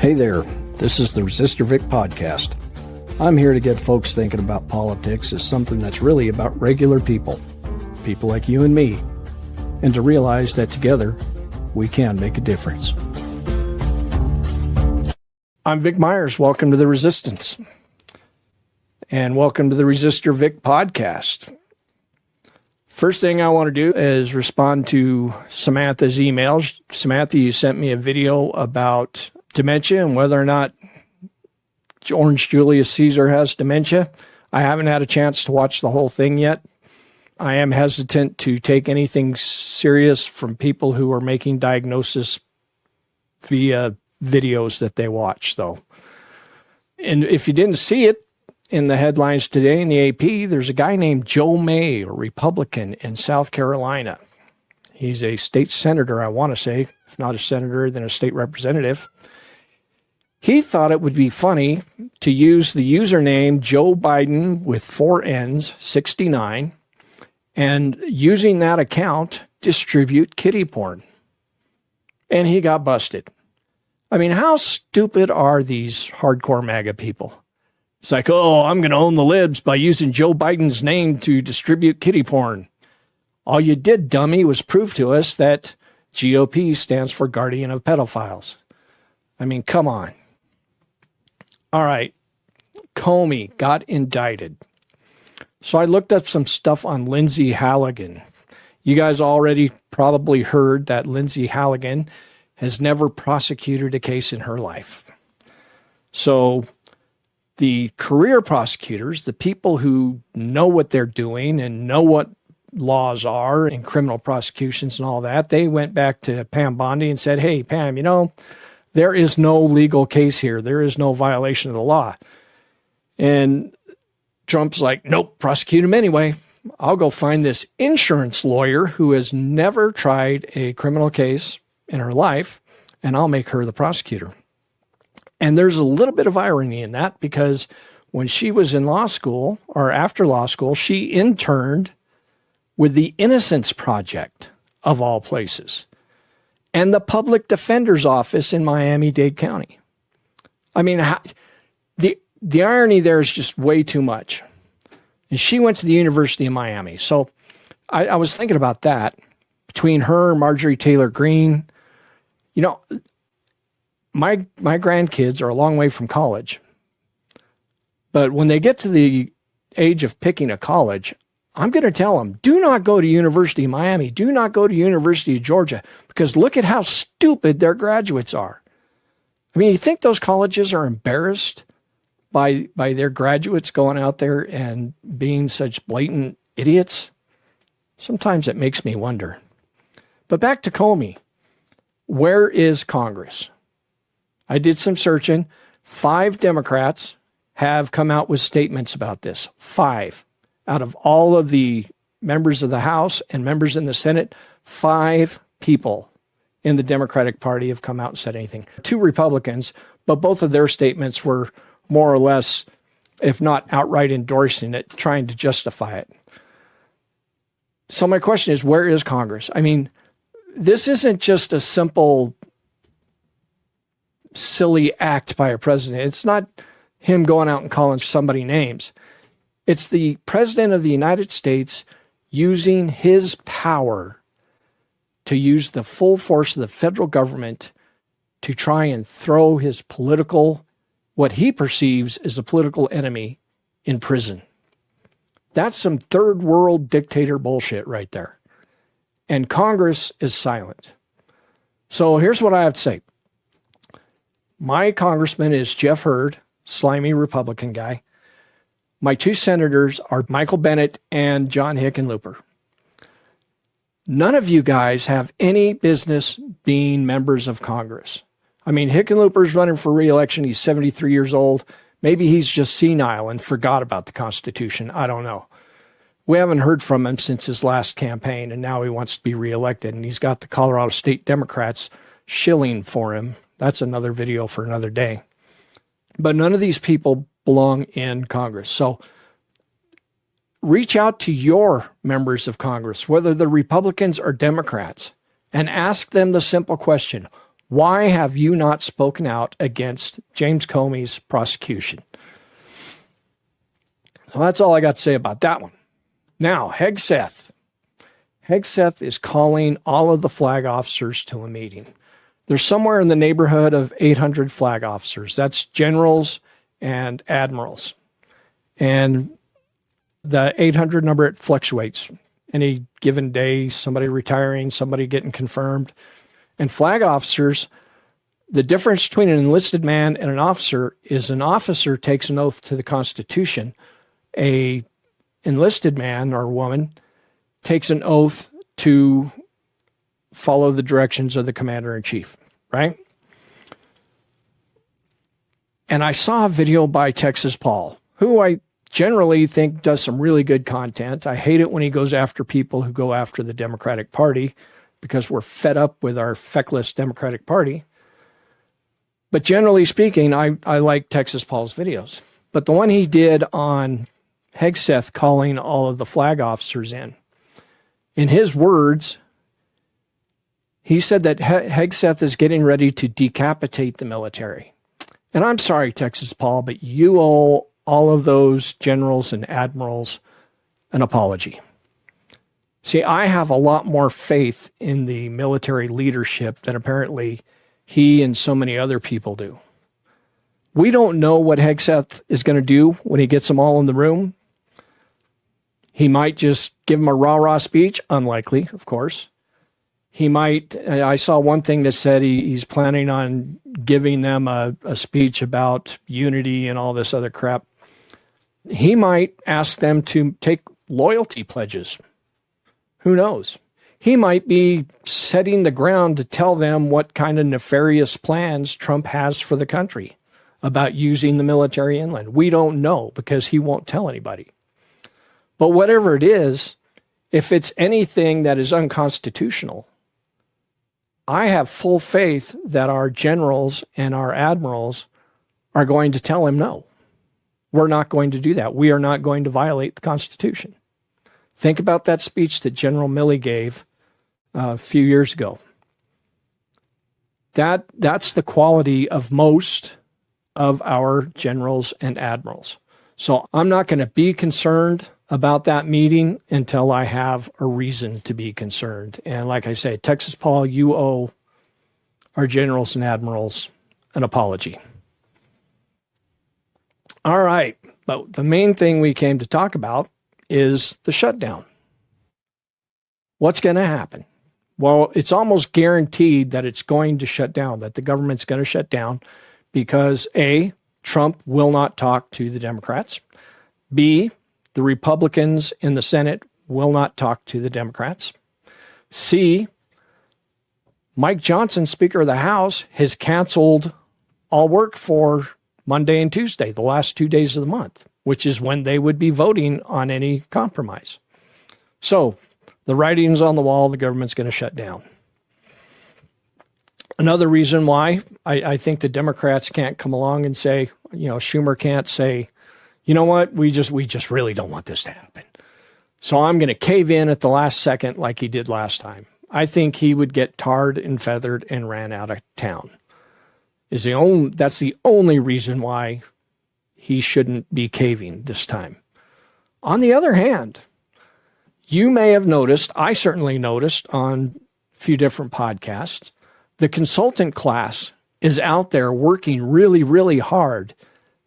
Hey there, this is the Resistor Vic podcast. I'm here to get folks thinking about politics as something that's really about regular people like you and me, and to realize that together we can make a difference. I'm Vic Myers. Welcome to the Resistance, and welcome to the Resistor Vic podcast. First thing I want to do is respond to Samantha's emails. Samantha, you sent me a video about dementia and whether or not Orange Julius Caesar has dementia. I haven't had a chance to watch the whole thing yet. I am hesitant to take anything serious from people who are making diagnosis via videos that they watch, though. And if you didn't see it in the headlines today in the AP, there's a guy named Joe May, a Republican in South Carolina. He's a state senator, I want to say. If not a senator, then a state representative. He thought it would be funny to use the username Joe Biden with 4 N's, 69, and using that account, distribute kiddie porn. And he got busted. I mean, how stupid are these hardcore MAGA people? It's like, oh, I'm going to own the libs by using Joe Biden's name to distribute kiddie porn. All you did, dummy, was prove to us that GOP stands for Guardian of Pedophiles. I mean, come on. All right, Comey got indicted. So I looked up some stuff on Lindsay Halligan. You guys already probably heard that Lindsay Halligan has never prosecuted a case in her life. So the career prosecutors, the people who know what they're doing and know what laws are in criminal prosecutions and all that, they went back to Pam Bondi and said, hey, Pam, there is no legal case here. There is no violation of the law. And Trump's like, nope, prosecute him anyway. I'll go find this insurance lawyer who has never tried a criminal case in her life, and I'll make her the prosecutor. And there's a little bit of irony in that, because when she was in law school, or after law school, she interned with the Innocence Project, of all places, and the public defender's office in Miami-Dade County. I mean, the irony there is just way too much. And she went to the University of Miami. So I was thinking about that. Between her and Marjorie Taylor Greene, my grandkids are a long way from college. But when they get to the age of picking a college, I'm going to tell them, do not go to University of Miami. Do not go to University of Georgia, because look at how stupid their graduates are. I mean, you think those colleges are embarrassed by their graduates going out there and being such blatant idiots? Sometimes it makes me wonder. But back to Comey. Where is Congress? I did some searching. 5 Democrats have come out with statements about this. 5. Out of all of the members of the House and members in the Senate, 5 people in the Democratic Party have come out and said anything. 2 Republicans, but both of their statements were more or less, if not outright endorsing it, trying to justify it. So my question is, where is Congress? I mean, this isn't just a simple, silly act by a president. It's not him going out and calling somebody names. It's the President of the United States using his power to use the full force of the federal government to try and throw his what he perceives as a political enemy, in prison. That's some third world dictator bullshit right there. And Congress is silent. So here's what I have to say. My congressman is Jeff Hurd, slimy Republican guy. My 2 senators are Michael Bennet and John Hickenlooper. None of you guys have any business being members of Congress. I mean, Hickenlooper's running for re-election. He's 73 years old. Maybe he's just senile and forgot about the Constitution. I don't know. We haven't heard from him since his last campaign, and now he wants to be reelected, and he's got the Colorado State Democrats shilling for him. That's another video for another day. But none of these people belong in Congress. So reach out to your members of Congress, whether they're Republicans or Democrats, and ask them the simple question, Why have you not spoken out against James Comey's prosecution? Well, that's all I got to say about that one. Now, Hegseth. Hegseth is calling all of the flag officers to a meeting. There's somewhere in the neighborhood of 800 flag officers. That's generals and admirals. And the 800 number, it fluctuates. Any given day, somebody retiring, somebody getting confirmed. And flag officers, the difference between an enlisted man and an officer is an officer takes an oath to the Constitution. A enlisted man or woman takes an oath to follow the directions of the commander-in-chief, right? And I saw a video by Texas Paul, who I generally think does some really good content. I hate it when he goes after people who go after the Democratic Party because we're fed up with our feckless Democratic Party. But generally speaking, I like Texas Paul's videos. But the one he did on Hegseth calling all of the flag officers in his words, he said that Hegseth is getting ready to decapitate the military. And I'm sorry, Texas Paul, but you owe all of those generals and admirals an apology. See, I have a lot more faith in the military leadership than apparently he and so many other people do. We don't know what Hegseth is going to do when he gets them all in the room. He might just give them a rah-rah speech. Unlikely, of course. He might, I saw one thing that said he's planning on giving them a speech about unity and all this other crap. He might ask them to take loyalty pledges. Who knows? He might be setting the ground to tell them what kind of nefarious plans Trump has for the country about using the military inland. We don't know because he won't tell anybody. But whatever it is, if it's anything that is unconstitutional, I have full faith that our generals and our admirals are going to tell him no. We're not going to do that. We are not going to violate the Constitution. Think about that speech that General Milley gave a few years ago. That's the quality of most of our generals and admirals. So I'm not going to be concerned about that meeting until I have a reason to be concerned. And like I say, Texas Paul, you owe our generals and admirals an apology. All right, but the main thing we came to talk about is the shutdown. What's going to happen? Well, it's almost guaranteed that it's going to shut down, that the government's going to shut down because A, Trump will not talk to the Democrats. B, the Republicans in the Senate will not talk to the Democrats. C, Mike Johnson, Speaker of the House, has canceled all work for Monday and Tuesday, the last 2 days of the month, which is when they would be voting on any compromise. So the writing's on the wall, the government's going to shut down. Another reason why I think the Democrats can't come along and say, Schumer can't say, you know what, we just really don't want this to happen. So I'm going to cave in at the last second like he did last time. I think he would get tarred and feathered and ran out of town. That's the only reason why he shouldn't be caving this time. On the other hand, you may have noticed, I certainly noticed on a few different podcasts, the consultant class is out there working really, really hard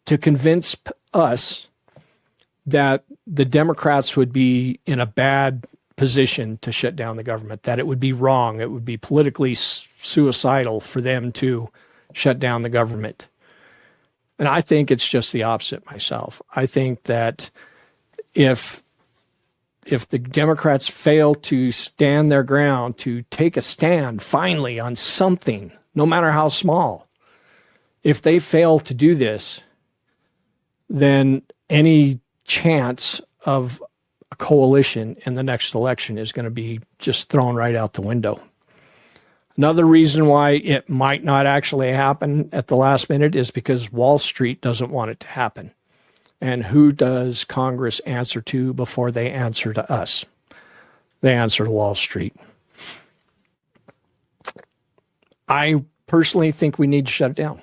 to convince us that the Democrats would be in a bad position to shut down the government, that it would be wrong, it would be politically suicidal for them to shut down the government. And I think it's just the opposite myself. I think that if the Democrats fail to stand their ground, to take a stand finally on something, no matter how small, if they fail to do this, then any chance of a coalition in the next election is going to be just thrown right out the window. Another reason why it might not actually happen at the last minute is because Wall Street doesn't want it to happen. And who does Congress answer to before they answer to us? They answer to Wall Street. I personally think we need to shut it down.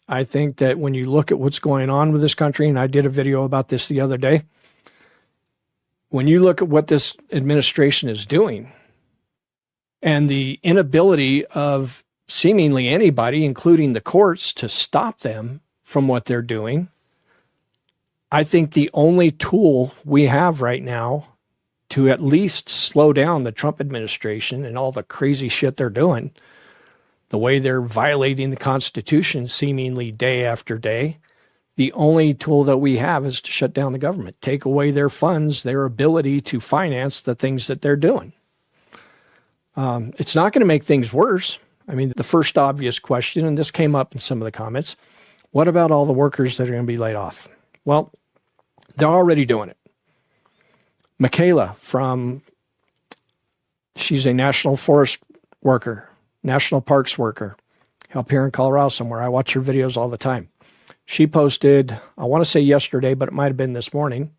I think that when you look at what's going on with this country, and I did a video about this the other day, when you look at what this administration is doing and the inability of seemingly anybody, including the courts, to stop them from what they're doing, I think the only tool we have right now to at least slow down the Trump administration and all the crazy shit they're doing, the way they're violating the Constitution seemingly day after day, the only tool that we have is to shut down the government, take away their funds, their ability to finance the things that they're doing. It's not going to make things worse. I mean, the first obvious question, and this came up in some of the comments, what about all the workers that are going to be laid off? Well, they're already doing it. Michaela she's a national forest worker, national parks worker, up here in Colorado somewhere. I watch her videos all the time. She posted, I want to say yesterday, but it might have been this morning,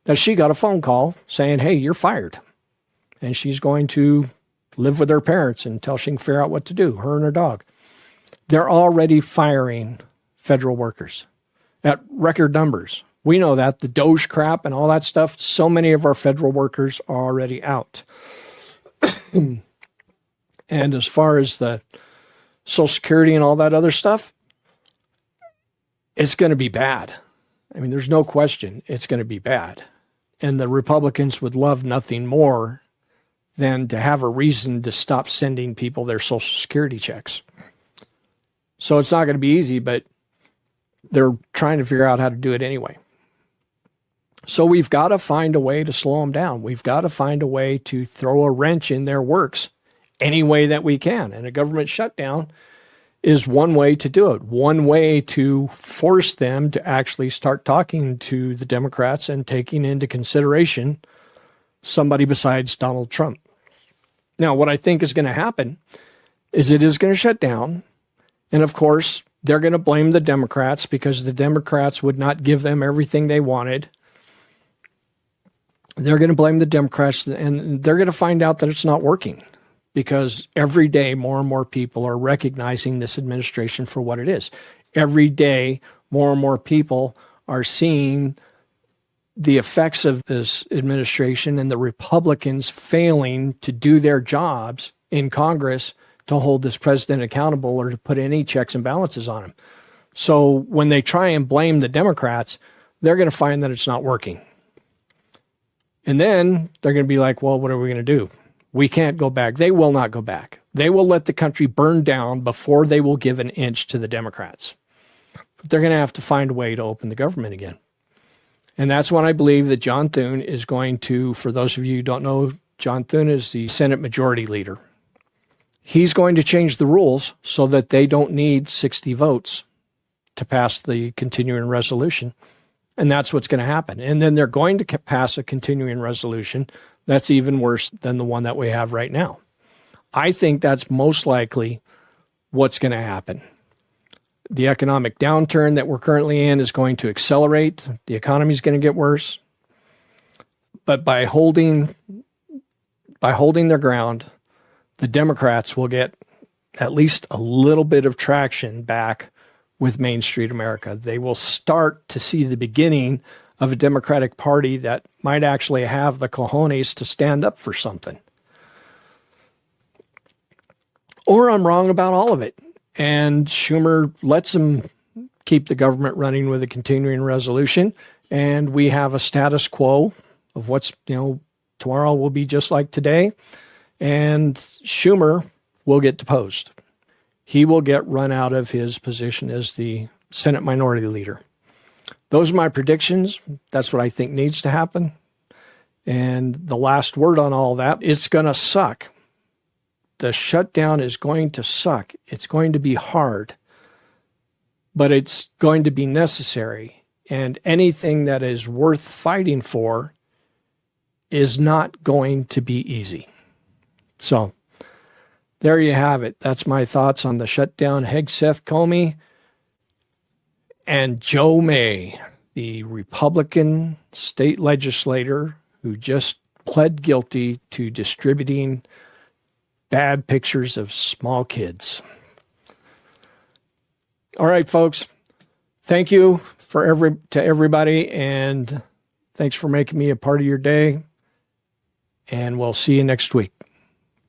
that she got a phone call saying, hey, you're fired. And she's going to live with her parents until she can figure out what to do, her and her dog. They're already firing federal workers at record numbers. We know that, the Doge crap and all that stuff, so many of our federal workers are already out. And as far as the Social Security and all that other stuff, it's going to be bad. I mean, there's no question it's going to be bad. And the Republicans would love nothing more than to have a reason to stop sending people their Social Security checks. So it's not going to be easy, but they're trying to figure out how to do it anyway. So we've got to find a way to slow them down. We've got to find a way to throw a wrench in their works any way that we can. And a government shutdown is one way to do it, one way to force them to actually start talking to the Democrats and taking into consideration somebody besides Donald Trump. Now, what I think is going to happen is it is going to shut down. And of course, they're going to blame the Democrats because the Democrats would not give them everything they wanted. They're going to blame the Democrats, and they're going to find out that it's not working because every day more and more people are recognizing this administration for what it is. Every day more and more people are seeing the effects of this administration and the Republicans failing to do their jobs in Congress to hold this president accountable or to put any checks and balances on him. So when they try and blame the Democrats, they're going to find that it's not working. And then they're going to be like, well, what are we going to do? We can't go back. They will not go back. They will let the country burn down before they will give an inch to the Democrats. But they're going to have to find a way to open the government again. And that's when I believe that John Thune is going to, for those of you who don't know, John Thune is the Senate Majority Leader. He's going to change the rules so that they don't need 60 votes to pass the continuing resolution. And that's what's going to happen. And then they're going to pass a continuing resolution that's even worse than the one that we have right now. I think that's most likely what's going to happen. The economic downturn that we're currently in is going to accelerate. The economy is going to get worse. But by holding their ground, the Democrats will get at least a little bit of traction back with Main Street America. They will start to see the beginning of a Democratic Party that might actually have the cojones to stand up for something. Or I'm wrong about all of it, and Schumer lets them keep the government running with a continuing resolution, and we have a status quo of what's, tomorrow will be just like today, and Schumer will get deposed. He will get run out of his position as the Senate Minority Leader. Those are my predictions. That's what I think needs to happen. And the last word on all that, it's going to suck. The shutdown is going to suck. It's going to be hard, but it's going to be necessary. And anything that is worth fighting for is not going to be easy. So there you have it. That's my thoughts on the shutdown. Hegseth Comey and Joe May, the Republican state legislator who just pled guilty to distributing bad pictures of small kids. All right, folks. Thank you to everybody, and thanks for making me a part of your day. And we'll see you next week.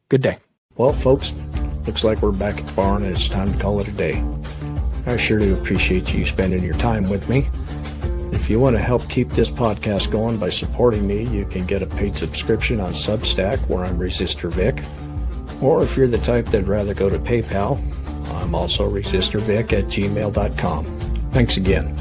Good day. Well, folks, looks like we're back at the barn, and it's time to call it a day. I sure do appreciate you spending your time with me. If you want to help keep this podcast going by supporting me, you can get a paid subscription on Substack, where I'm Resistor Vic. Or if you're the type that'd rather go to PayPal, I'm also resistorvic@gmail.com. Thanks again.